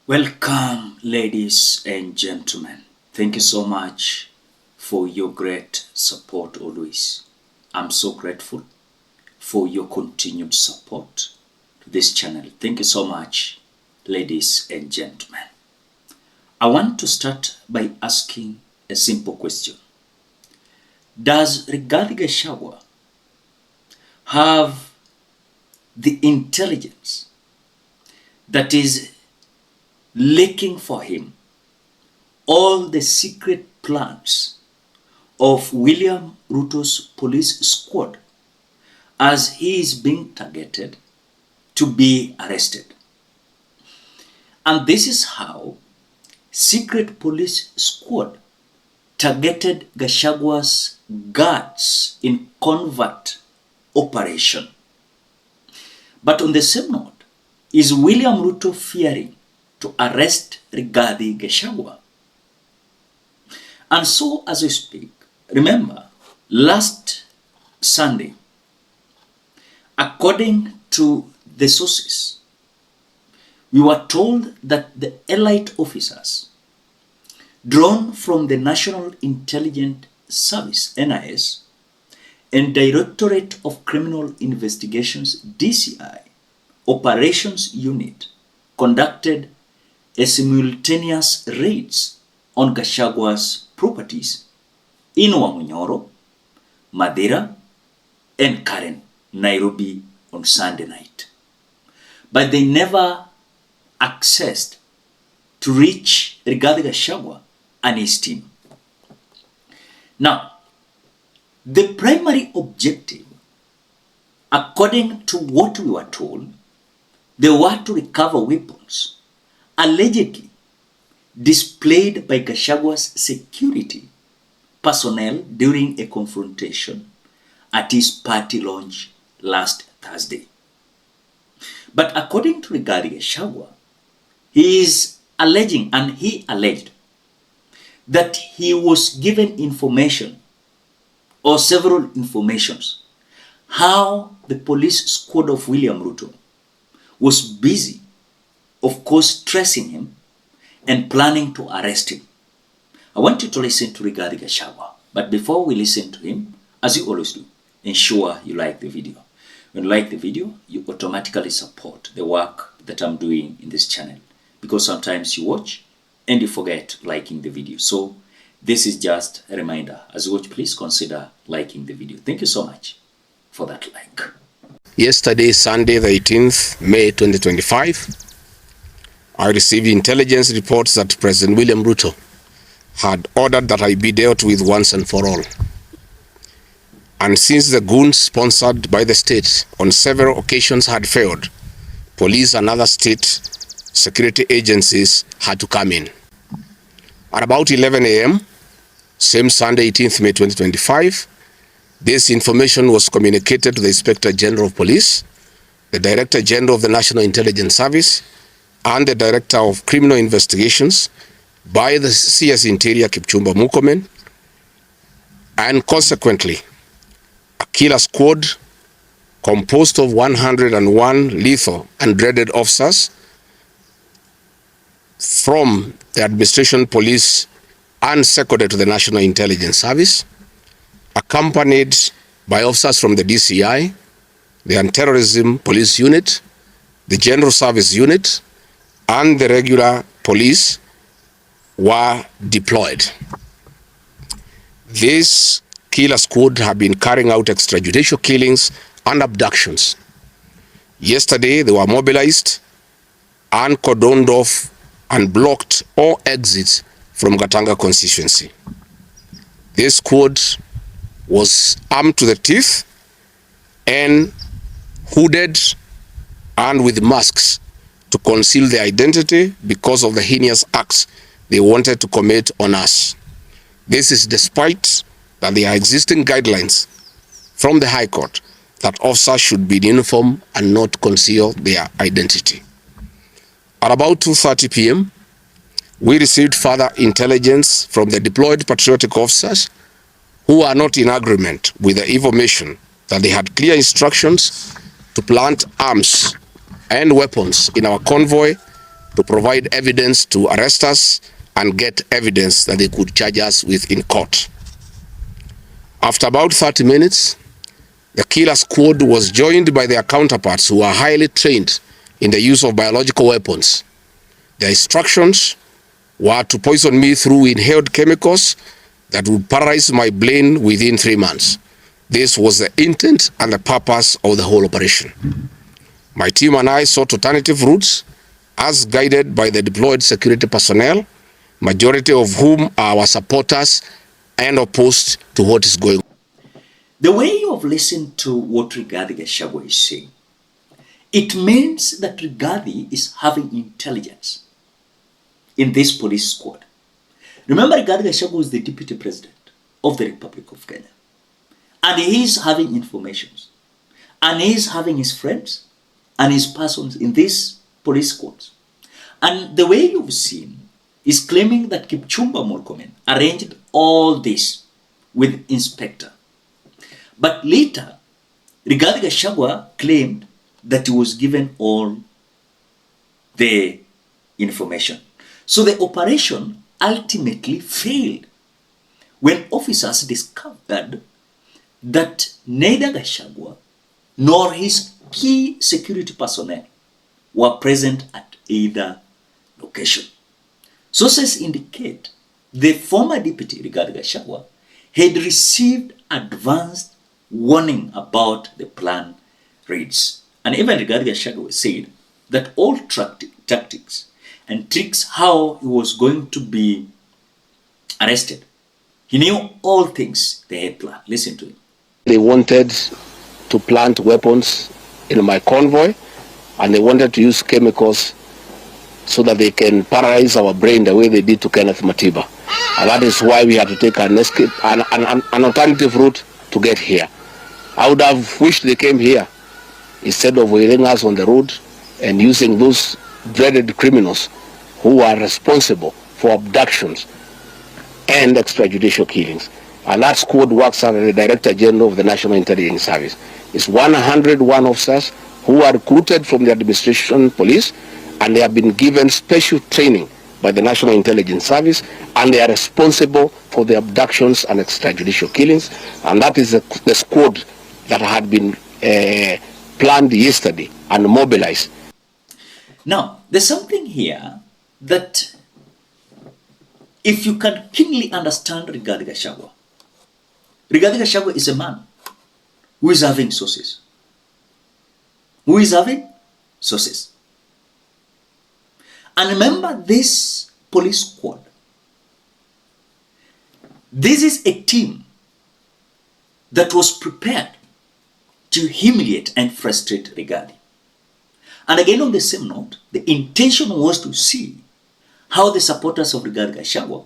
Welcome, ladies and gentlemen. Thank you so much for your great support always. I'm so grateful for your continued support to this channel. Thank you so much, ladies and gentlemen. I want to start by asking a simple question. Does Rigathi Gachagua have the intelligence that is leaking for him all the secret plans of William Ruto's police squad as he is being targeted to be arrested? And this is how secret police squad targeted Gachagua's guards in covert operation. But on the same note, is William Ruto fearing to arrest Rigathi Gachagua? And so as we speak, remember, last Sunday, according to the sources, we were told that the elite officers drawn from the National Intelligence Service, NIS, and Directorate of Criminal Investigations, DCI, Operations Unit, conducted a simultaneous raids on Gachagua's properties in Wamunyoro, Madeira, and Karen, Nairobi on Sunday night. But they never accessed to reach Rigathi Gachagua and his team. Now, the primary objective, according to what we were told, they were to recover weapons allegedly displayed by Gachagua's security personnel during a confrontation at his party launch last Thursday. But according to Rigathi Gachagua, he is alleging, and he alleged, that he was given information or several informations how the police squad of William Ruto was busy, of course, tracing him and planning to arrest him. I want you to listen to Rigathi Gachagua, but before we listen to him, as you always do, ensure you like the video. When you like the video, you automatically support the work that I'm doing in this channel, because sometimes you watch and you forget liking the video. So this is just a reminder. As you watch, please consider liking the video. Thank you so much for that like. Yesterday, Sunday, the 18th May 2025, I received intelligence reports that President William Ruto had ordered that I be dealt with once and for all. And since the goons sponsored by the state on several occasions had failed, police and other state security agencies had to come in. At about 11 a.m., same Sunday, 18th May 2025, this information was communicated to the Inspector General of Police, the Director General of the National Intelligence Service, and the Director of Criminal Investigations by the CS Interior Kipchumba Murkomen, and consequently, a killer squad composed of 101 lethal and dreaded officers from the Administration Police and seconded to the National Intelligence Service, accompanied by officers from the DCI, the Anti-Terrorism Police Unit, the General Service Unit, and the regular police were deployed. This killer squad have been carrying out extrajudicial killings and abductions. Yesterday, they were mobilized and cordoned off and blocked all exits from Gatanga constituency. This squad was armed to the teeth and hooded and with masks to conceal their identity because of the heinous acts they wanted to commit on us. This is despite that there are existing guidelines from the High Court that officers should be in uniform and not conceal their identity. At about 2:30 p.m., we received further intelligence from the deployed patriotic officers who are not in agreement with the information that they had clear instructions to plant arms and weapons in our convoy to provide evidence to arrest us and get evidence that they could charge us with in court. After about 30 minutes, the killer squad was joined by their counterparts who are highly trained in the use of biological weapons. Their instructions were to poison me through inhaled chemicals that would paralyze my brain within 3 months. This was the intent and the purpose of the whole operation. My team and I sought alternative routes as guided by the deployed security personnel, majority of whom are our supporters and opposed to what is going on. The way you have listened to what Rigathi Gachagua is saying, it means that Rigathi is having intelligence in this police squad. Remember, Rigathi Gachagua is the deputy president of the Republic of Kenya. And he is having information. And he is having his friends and his persons in these police squads. And the way you've seen is claiming that Kipchumba Murkomen arranged all this with Inspector. But later, Rigathi Gachagua claimed that he was given all the information. So the operation ultimately failed when officers discovered that neither Gachagua nor his key security personnel were present at either location. Sources indicate the former deputy Rigathi Gachagua had received advanced warning about the planned raids. And even Rigathi Gachagua said that all tactics and tricks how he was going to be arrested. He knew all things they had planned. Listen to him. They wanted to plant weapons in my convoy, and they wanted to use chemicals so that they can paralyze our brain the way they did to Kenneth Matiba. And that is why we had to take an alternative route to get here. I would have wished they came here instead of waiting us on the road and using those dreaded criminals who are responsible for abductions and extrajudicial killings. And that squad works under the Director General of the National Intelligence Service. It's 101 officers who are recruited from the administration police, and they have been given special training by the National Intelligence Service, and they are responsible for the abductions and extrajudicial killings. And that is the squad that had been planned yesterday and mobilized. Now, there's something here that if you can keenly understand Rigathi Gachagua, Rigathi Gachagua is a man who is having sources. Who is having sources. And remember this police squad. This is a team that was prepared to humiliate and frustrate Rigathi. And again, on the same note, the intention was to see how the supporters of Rigathi Gachagua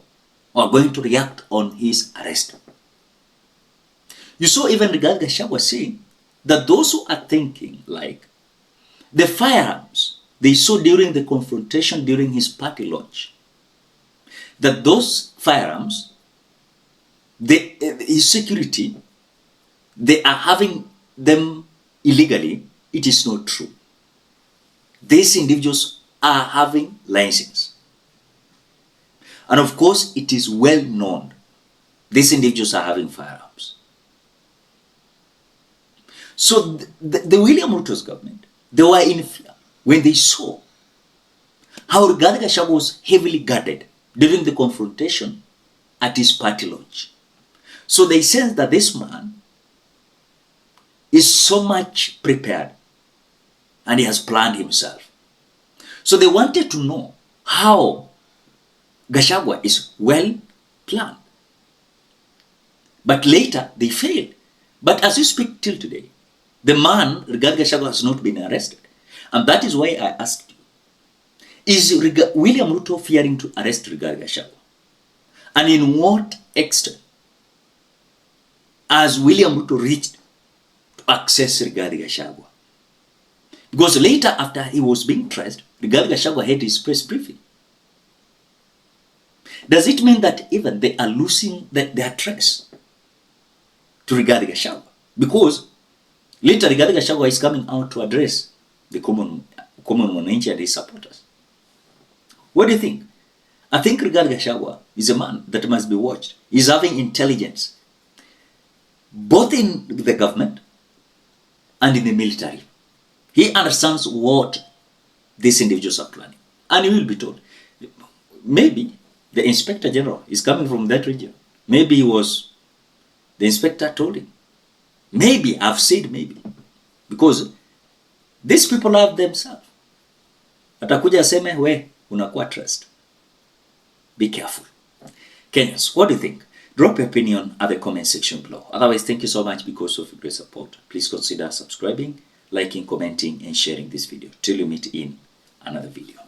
are going to react on his arrest. You saw even Rigathi Gachagua saying that those who are thinking like the firearms they saw during the confrontation during his party launch, that those firearms, his security, they are having them illegally, it is not true. These individuals are having license. And of course, it is well known these individuals are having firearms. So the William Ruto's government, they were in fear when they saw how Rigathi Gachagua was heavily guarded during the confrontation at his party launch. So they sensed that this man is so much prepared and he has planned himself. So they wanted to know how Gachagua is well planned. But later they failed. But as we speak till today, the man, Rigathi Gachagua, has not been arrested. And that is why I asked you, is William Ruto fearing to arrest Rigathi Gachagua? And in what extent has William Ruto reached to access Rigathi Gachagua? Because later, after he was being traced, Rigathi Gachagua had his press briefing. Does it mean that even they are losing their trace to Rigathi Gachagua? Because later Rigathi Gachagua is coming out to address the common mwananchi and his supporters. What do you think? I think Rigathi Gachagua is a man that must be watched. He's having intelligence, both in the government and in the military. He understands what these individuals are planning. And he will be told. Maybe the Inspector General is coming from that region. Maybe the inspector told him. Maybe, I've said maybe. Because these people have themselves. Atakuja aseme, we, unakuwa trust. Be careful. Kenyans, what do you think? Drop your opinion at the comment section below. Otherwise, thank you so much because of your great support. Please consider subscribing, liking, commenting, and sharing this video. Till you meet in another video.